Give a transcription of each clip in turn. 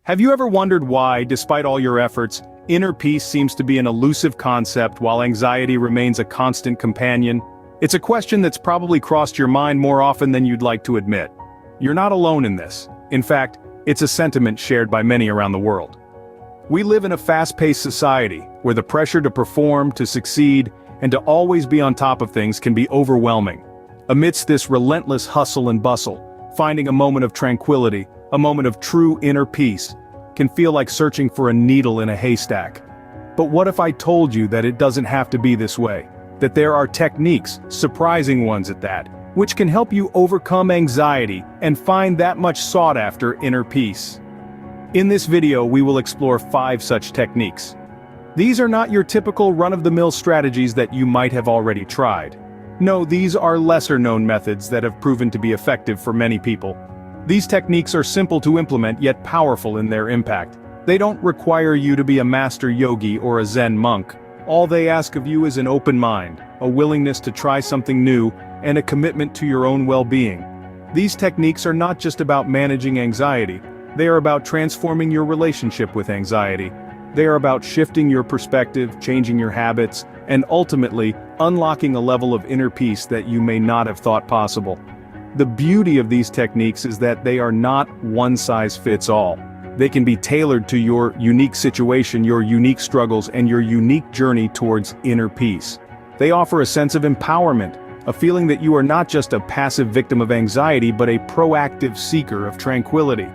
Have you ever wondered why, despite all your efforts, inner peace seems to be an elusive concept while anxiety remains a constant companion? It's a question that's probably crossed your mind more often than you'd like to admit. You're not alone in this. In fact, it's a sentiment shared by many around the world. We live in a fast-paced society where the pressure to perform, to succeed, and to always be on top of things can be overwhelming. Amidst this relentless hustle and bustle, finding a moment of tranquility, a moment of true inner peace, can feel like searching for a needle in a haystack. But what if I told you that it doesn't have to be this way? That there are techniques, surprising ones at that, which can help you overcome anxiety and find that much sought-after inner peace. In this video we will explore 5 such techniques. These are not your typical run-of-the-mill strategies that you might have already tried. No, these are lesser-known methods that have proven to be effective for many people. These techniques are simple to implement yet powerful in their impact. They don't require you to be a master yogi or a Zen monk. All they ask of you is an open mind, a willingness to try something new, and a commitment to your own well-being. These techniques are not just about managing anxiety, they are about transforming your relationship with anxiety. They are about shifting your perspective, changing your habits, and ultimately, unlocking a level of inner peace that you may not have thought possible. The beauty of these techniques is that they are not one-size-fits-all. They can be tailored to your unique situation, your unique struggles, and your unique journey towards inner peace. They offer a sense of empowerment, a feeling that you are not just a passive victim of anxiety but a proactive seeker of tranquility.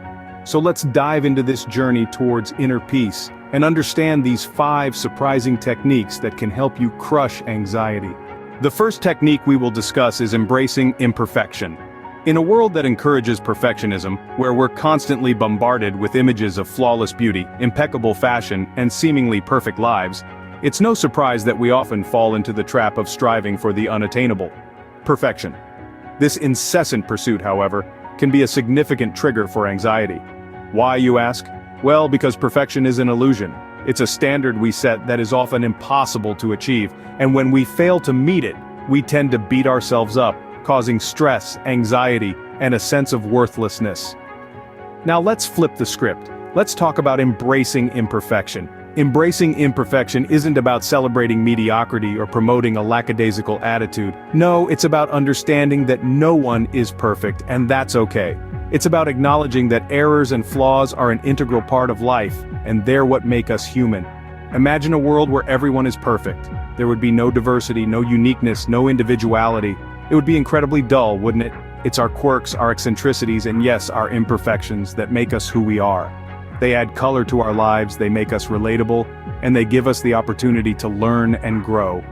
So let's dive into this journey towards inner peace and understand these 5 surprising techniques that can help you crush anxiety. The first technique we will discuss is embracing imperfection. In a world that encourages perfectionism, where we're constantly bombarded with images of flawless beauty, impeccable fashion, and seemingly perfect lives, it's no surprise that we often fall into the trap of striving for the unattainable. Perfection. This incessant pursuit, however, can be a significant trigger for anxiety. Why, you ask? Well, because perfection is an illusion. It's a standard we set that is often impossible to achieve, and when we fail to meet it, we tend to beat ourselves up, causing stress, anxiety, and a sense of worthlessness. Now let's flip the script. Let's talk about embracing imperfection. Embracing imperfection isn't about celebrating mediocrity or promoting a lackadaisical attitude. No, it's about understanding that no one is perfect, and that's okay. It's about acknowledging that errors and flaws are an integral part of life, and they're what make us human. Imagine a world where everyone is perfect. There would be no diversity, no uniqueness, no individuality. It would be incredibly dull, wouldn't it? It's our quirks, our eccentricities, and yes, our imperfections that make us who we are. They add color to our lives, they make us relatable, and they give us the opportunity to learn and grow.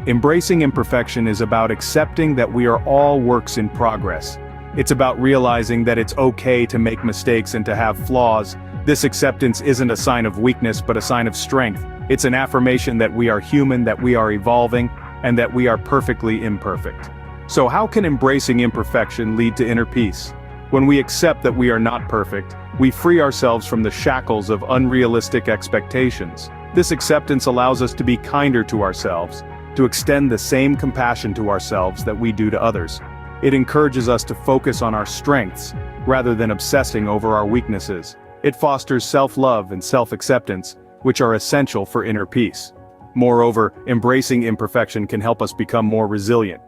Embracing imperfection is about accepting that we are all works in progress. It's about realizing that it's okay to make mistakes and to have flaws. This acceptance isn't a sign of weakness but a sign of strength. It's an affirmation that we are human, that we are evolving, and that we are perfectly imperfect. So how can embracing imperfection lead to inner peace? When we accept that we are not perfect, we free ourselves from the shackles of unrealistic expectations. This acceptance allows us to be kinder to ourselves, to extend the same compassion to ourselves that we do to others. It encourages us to focus on our strengths, rather than obsessing over our weaknesses. It fosters self-love and self-acceptance, which are essential for inner peace. Moreover, embracing imperfection can help us become more resilient.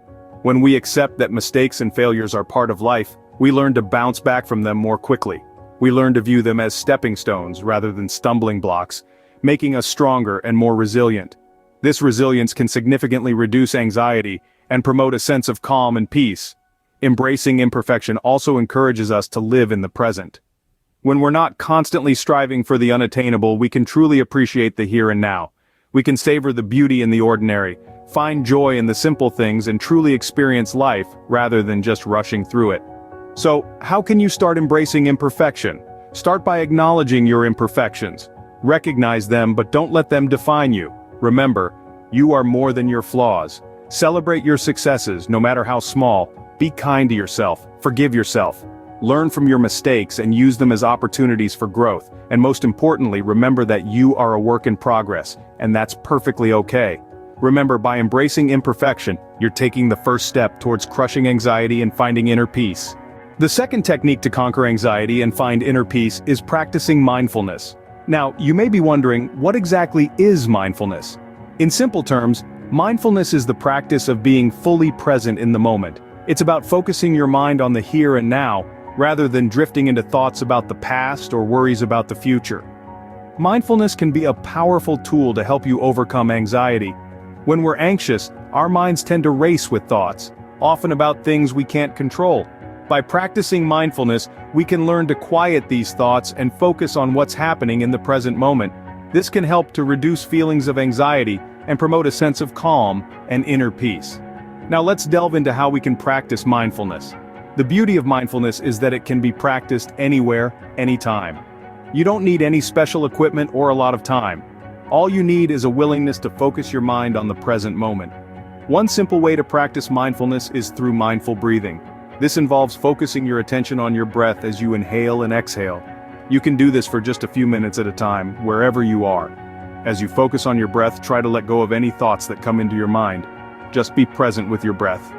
When we accept that mistakes and failures are part of life, we learn to bounce back from them more quickly. We learn to view them as stepping stones rather than stumbling blocks, making us stronger and more resilient. This resilience can significantly reduce anxiety and promote a sense of calm and peace. Embracing imperfection also encourages us to live in the present. When we're not constantly striving for the unattainable, we can truly appreciate the here and now. We can savor the beauty in the ordinary, find joy in the simple things, and truly experience life rather than just rushing through it. So, how can you start embracing imperfection? Start by acknowledging your imperfections. Recognize them, but don't let them define you. Remember, you are more than your flaws. Celebrate your successes, no matter how small. Be kind to yourself, forgive yourself. Learn from your mistakes and use them as opportunities for growth. And most importantly, remember that you are a work in progress, and that's perfectly okay. Remember, by embracing imperfection, you're taking the first step towards crushing anxiety and finding inner peace. The second technique to conquer anxiety and find inner peace is practicing mindfulness. Now, you may be wondering, what exactly is mindfulness? In simple terms, mindfulness is the practice of being fully present in the moment. It's about focusing your mind on the here and now, rather than drifting into thoughts about the past or worries about the future. Mindfulness can be a powerful tool to help you overcome anxiety. When we're anxious, our minds tend to race with thoughts, often about things we can't control. By practicing mindfulness, we can learn to quiet these thoughts and focus on what's happening in the present moment. This can help to reduce feelings of anxiety and promote a sense of calm and inner peace. Now let's delve into how we can practice mindfulness. The beauty of mindfulness is that it can be practiced anywhere, anytime. You don't need any special equipment or a lot of time. All you need is a willingness to focus your mind on the present moment. One simple way to practice mindfulness is through mindful breathing. This involves focusing your attention on your breath as you inhale and exhale. You can do this for just a few minutes at a time, wherever you are. As you focus on your breath, try to let go of any thoughts that come into your mind. Just be present with your breath.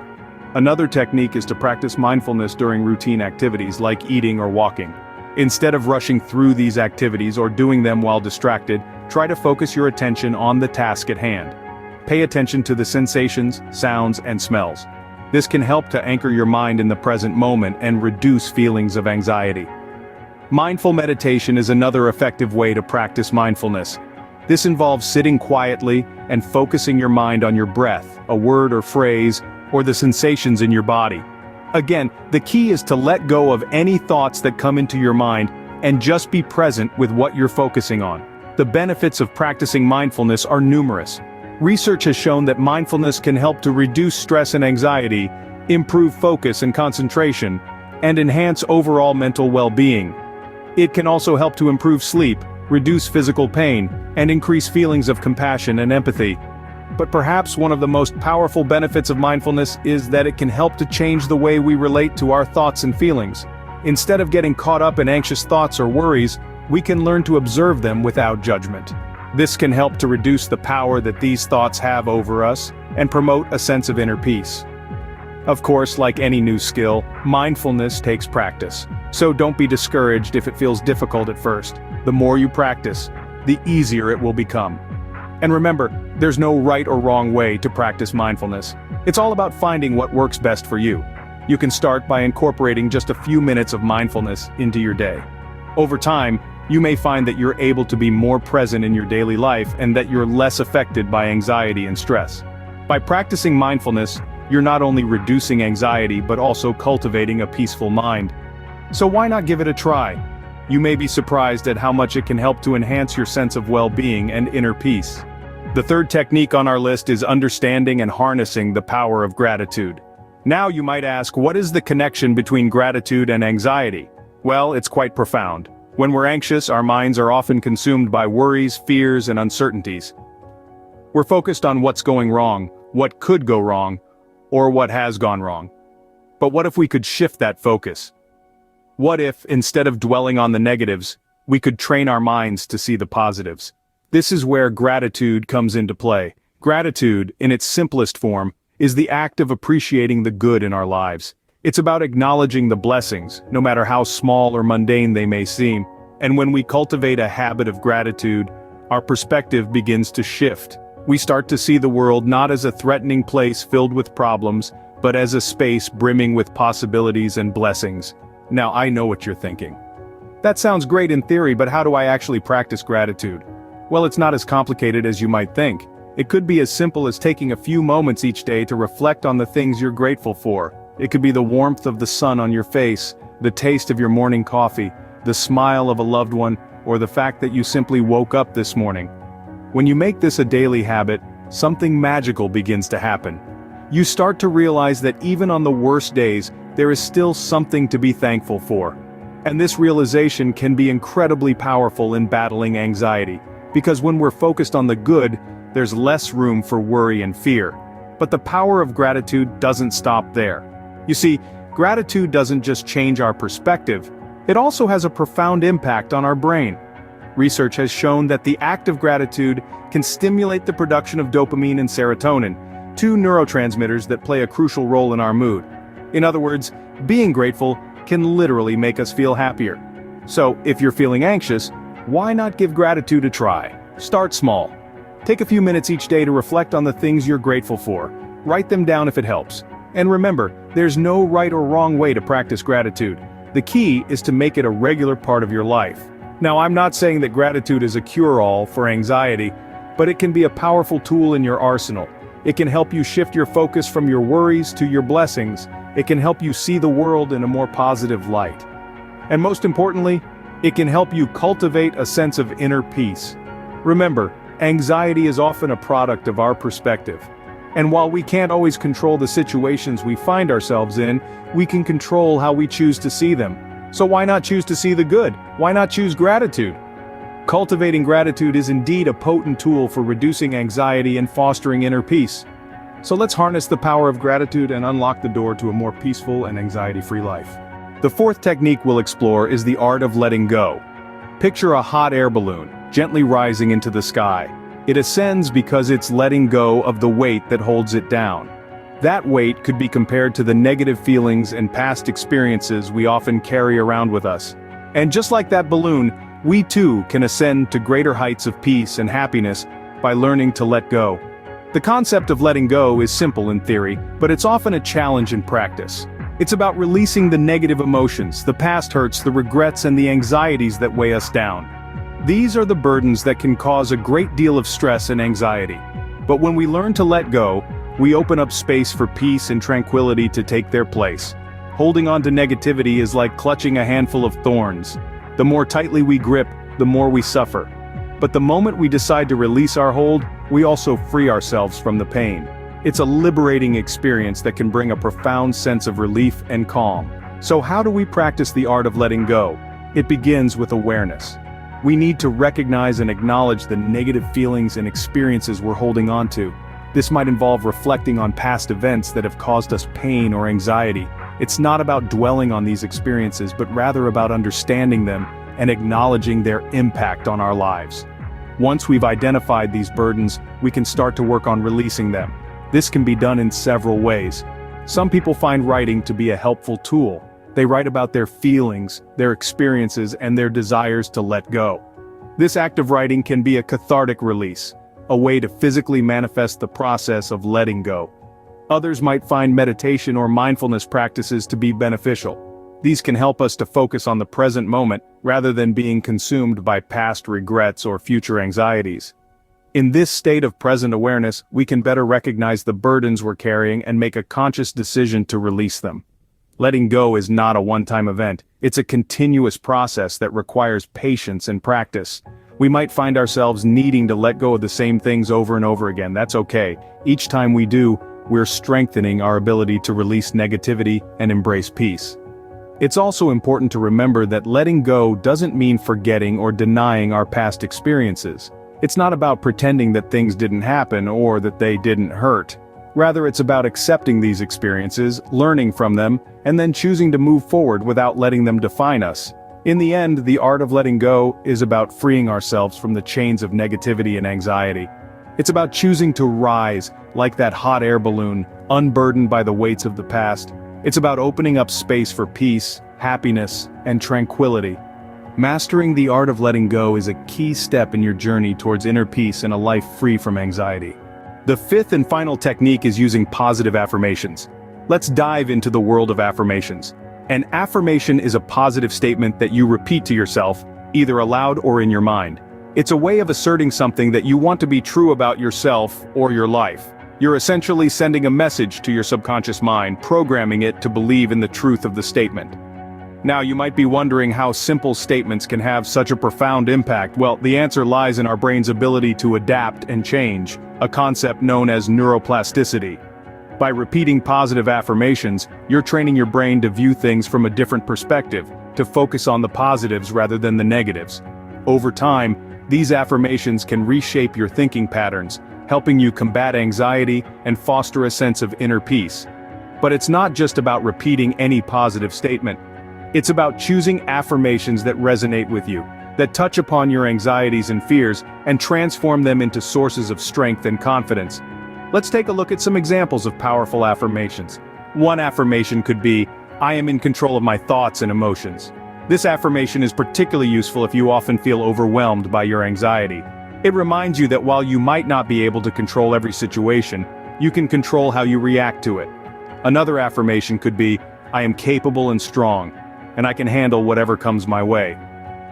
Another technique is to practice mindfulness during routine activities like eating or walking. Instead of rushing through these activities or doing them while distracted, try to focus your attention on the task at hand. Pay attention to the sensations, sounds, and smells. This can help to anchor your mind in the present moment and reduce feelings of anxiety. Mindful meditation is another effective way to practice mindfulness. This involves sitting quietly and focusing your mind on your breath, a word or phrase, or the sensations in your body. Again, the key is to let go of any thoughts that come into your mind and just be present with what you're focusing on. The benefits of practicing mindfulness are numerous. Research has shown that mindfulness can help to reduce stress and anxiety, improve focus and concentration, and enhance overall mental well-being. It can also help to improve sleep, reduce physical pain, and increase feelings of compassion and empathy. But perhaps one of the most powerful benefits of mindfulness is that it can help to change the way we relate to our thoughts and feelings. Instead of getting caught up in anxious thoughts or worries, we can learn to observe them without judgment. This can help to reduce the power that these thoughts have over us and promote a sense of inner peace. Of course, like any new skill, mindfulness takes practice. So don't be discouraged if it feels difficult at first. The more you practice, the easier it will become. And remember, there's no right or wrong way to practice mindfulness. It's all about finding what works best for you. You can start by incorporating just a few minutes of mindfulness into your day. Over time, you may find that you're able to be more present in your daily life and that you're less affected by anxiety and stress. By practicing mindfulness, you're not only reducing anxiety but also cultivating a peaceful mind. So why not give it a try? You may be surprised at how much it can help to enhance your sense of well-being and inner peace. The third technique on our list is understanding and harnessing the power of gratitude. Now you might ask, what is the connection between gratitude and anxiety? Well, it's quite profound. When we're anxious, our minds are often consumed by worries, fears, and uncertainties. We're focused on what's going wrong, what could go wrong, or what has gone wrong. But what if we could shift that focus? What if, instead of dwelling on the negatives, we could train our minds to see the positives? This is where gratitude comes into play. Gratitude, in its simplest form, is the act of appreciating the good in our lives. It's about acknowledging the blessings, no matter how small or mundane they may seem. And when we cultivate a habit of gratitude, our perspective begins to shift. We start to see the world not as a threatening place filled with problems, but as a space brimming with possibilities and blessings. Now I know what you're thinking. That sounds great in theory, but how do I actually practice gratitude? Well, it's not as complicated as you might think. It could be as simple as taking a few moments each day to reflect on the things you're grateful for. It could be the warmth of the sun on your face, the taste of your morning coffee, the smile of a loved one, or the fact that you simply woke up this morning. When you make this a daily habit, something magical begins to happen. You start to realize that even on the worst days, there is still something to be thankful for. And this realization can be incredibly powerful in battling anxiety, because when we're focused on the good, there's less room for worry and fear. But the power of gratitude doesn't stop there. You see, gratitude doesn't just change our perspective, it also has a profound impact on our brain. Research has shown that the act of gratitude can stimulate the production of dopamine and serotonin, two neurotransmitters that play a crucial role in our mood. In other words, being grateful can literally make us feel happier. So, if you're feeling anxious, why not give gratitude a try? Start small. Take a few minutes each day to reflect on the things you're grateful for. Write them down if it helps. And remember, there's no right or wrong way to practice gratitude. The key is to make it a regular part of your life. Now, I'm not saying that gratitude is a cure-all for anxiety, but it can be a powerful tool in your arsenal. It can help you shift your focus from your worries to your blessings. It can help you see the world in a more positive light. And most importantly, it can help you cultivate a sense of inner peace. Remember, anxiety is often a product of our perspective. And while we can't always control the situations we find ourselves in, we can control how we choose to see them. So why not choose to see the good? Why not choose gratitude? Cultivating gratitude is indeed a potent tool for reducing anxiety and fostering inner peace. So let's harness the power of gratitude and unlock the door to a more peaceful and anxiety-free life. The fourth technique we'll explore is the art of letting go. Picture a hot air balloon, gently rising into the sky. It ascends because it's letting go of the weight that holds it down. That weight could be compared to the negative feelings and past experiences we often carry around with us. And just like that balloon, we too can ascend to greater heights of peace and happiness by learning to let go. The concept of letting go is simple in theory, but it's often a challenge in practice. It's about releasing the negative emotions, the past hurts, the regrets, and the anxieties that weigh us down. These are the burdens that can cause a great deal of stress and anxiety. But when we learn to let go, we open up space for peace and tranquility to take their place. Holding on to negativity is like clutching a handful of thorns. The more tightly we grip, the more we suffer. But the moment we decide to release our hold, we also free ourselves from the pain. It's a liberating experience that can bring a profound sense of relief and calm. So how do we practice the art of letting go? It begins with awareness. We need to recognize and acknowledge the negative feelings and experiences we're holding on to. This might involve reflecting on past events that have caused us pain or anxiety. It's not about dwelling on these experiences, but rather about understanding them and acknowledging their impact on our lives. Once we've identified these burdens, we can start to work on releasing them. This can be done in several ways. Some people find writing to be a helpful tool. They write about their feelings, their experiences, and their desires to let go. This act of writing can be a cathartic release, a way to physically manifest the process of letting go. Others might find meditation or mindfulness practices to be beneficial. These can help us to focus on the present moment rather than being consumed by past regrets or future anxieties. In this state of present awareness, we can better recognize the burdens we're carrying and make a conscious decision to release them. Letting go is not a one-time event. It's a continuous process that requires patience and practice. We might find ourselves needing to let go of the same things over and over again. That's okay. Each time we do, we're strengthening our ability to release negativity and embrace peace. It's also important to remember that letting go doesn't mean forgetting or denying our past experiences. It's not about pretending that things didn't happen or that they didn't hurt. Rather, it's about accepting these experiences, learning from them, and then choosing to move forward without letting them define us. In the end, the art of letting go is about freeing ourselves from the chains of negativity and anxiety. It's about choosing to rise, like that hot air balloon, unburdened by the weights of the past. It's about opening up space for peace, happiness, and tranquility. Mastering the art of letting go is a key step in your journey towards inner peace and a life free from anxiety. The fifth and final technique is using positive affirmations. Let's dive into the world of affirmations. An affirmation is a positive statement that you repeat to yourself, either aloud or in your mind. It's a way of asserting something that you want to be true about yourself or your life. You're essentially sending a message to your subconscious mind, programming it to believe in the truth of the statement. Now, you might be wondering how simple statements can have such a profound impact. Well, the answer lies in our brain's ability to adapt and change, a concept known as neuroplasticity. By repeating positive affirmations, you're training your brain to view things from a different perspective, to focus on the positives rather than the negatives. Over time, these affirmations can reshape your thinking patterns, helping you combat anxiety and foster a sense of inner peace. But it's not just about repeating any positive statement. It's about choosing affirmations that resonate with you, that touch upon your anxieties and fears, and transform them into sources of strength and confidence. Let's take a look at some examples of powerful affirmations. One affirmation could be, I am in control of my thoughts and emotions. This affirmation is particularly useful if you often feel overwhelmed by your anxiety. It reminds you that while you might not be able to control every situation, you can control how you react to it. Another affirmation could be, I am capable and strong, and I can handle whatever comes my way.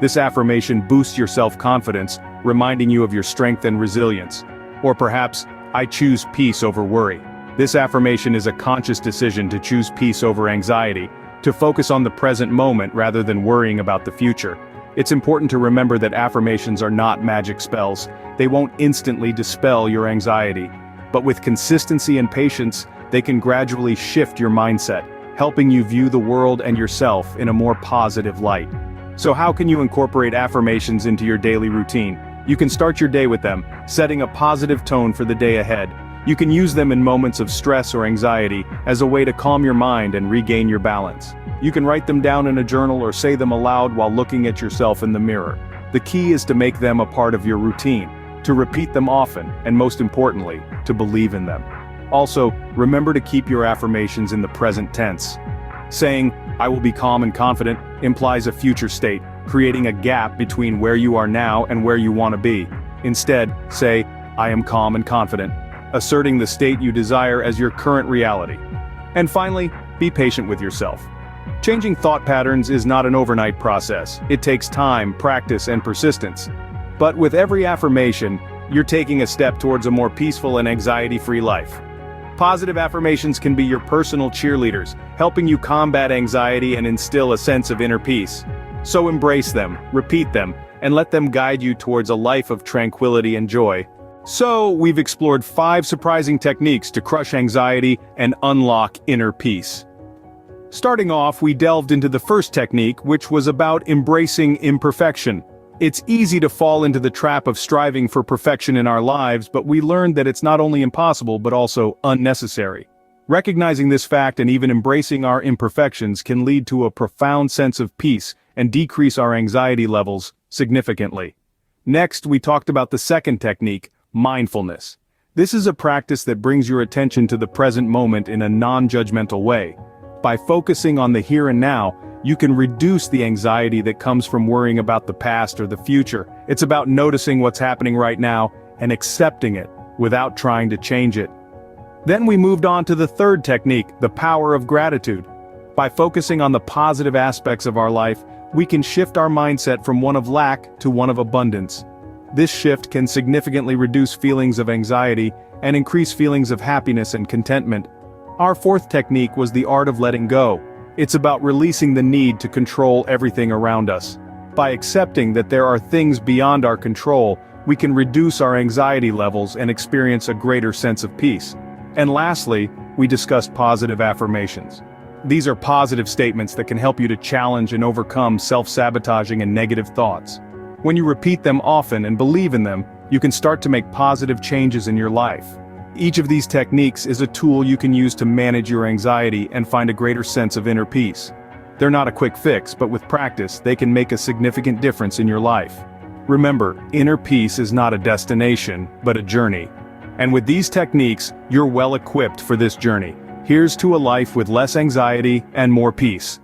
This affirmation boosts your self-confidence, reminding you of your strength and resilience. Or perhaps, I choose peace over worry. This affirmation is a conscious decision to choose peace over anxiety, to focus on the present moment rather than worrying about the future. It's important to remember that affirmations are not magic spells. They won't instantly dispel your anxiety. But with consistency and patience, they can gradually shift your mindset, helping you view the world and yourself in a more positive light. So how can you incorporate affirmations into your daily routine? You can start your day with them, setting a positive tone for the day ahead. You can use them in moments of stress or anxiety as a way to calm your mind and regain your balance. You can write them down in a journal or say them aloud while looking at yourself in the mirror. The key is to make them a part of your routine, to repeat them often, and most importantly, to believe in them. Also, remember to keep your affirmations in the present tense. Saying, I will be calm and confident, implies a future state, creating a gap between where you are now and where you want to be. Instead, say, I am calm and confident, asserting the state you desire as your current reality. And finally, be patient with yourself. Changing thought patterns is not an overnight process. It takes time, practice, and persistence. But with every affirmation, you're taking a step towards a more peaceful and anxiety-free life. Positive affirmations can be your personal cheerleaders, helping you combat anxiety and instill a sense of inner peace. So embrace them, repeat them, and let them guide you towards a life of tranquility and joy. So, we've explored 5 surprising techniques to crush anxiety and unlock inner peace. Starting off, we delved into the first technique, which was about embracing imperfection. It's easy to fall into the trap of striving for perfection in our lives, but we learned that it's not only impossible but also unnecessary. Recognizing this fact and even embracing our imperfections can lead to a profound sense of peace and decrease our anxiety levels significantly. Next, we talked about the second technique, mindfulness. This is a practice that brings your attention to the present moment in a non-judgmental way. By focusing on the here and now, you can reduce the anxiety that comes from worrying about the past or the future. It's about noticing what's happening right now and accepting it without trying to change it. Then we moved on to the third technique, the power of gratitude. By focusing on the positive aspects of our life, we can shift our mindset from one of lack to one of abundance. This shift can significantly reduce feelings of anxiety and increase feelings of happiness and contentment. Our fourth technique was the art of letting go. It's about releasing the need to control everything around us. By accepting that there are things beyond our control, we can reduce our anxiety levels and experience a greater sense of peace. And lastly, we discussed positive affirmations. These are positive statements that can help you to challenge and overcome self-sabotaging and negative thoughts. When you repeat them often and believe in them, you can start to make positive changes in your life. Each of these techniques is a tool you can use to manage your anxiety and find a greater sense of inner peace. They're not a quick fix, but with practice, they can make a significant difference in your life. Remember, inner peace is not a destination, but a journey. And with these techniques, you're well equipped for this journey. Here's to a life with less anxiety and more peace.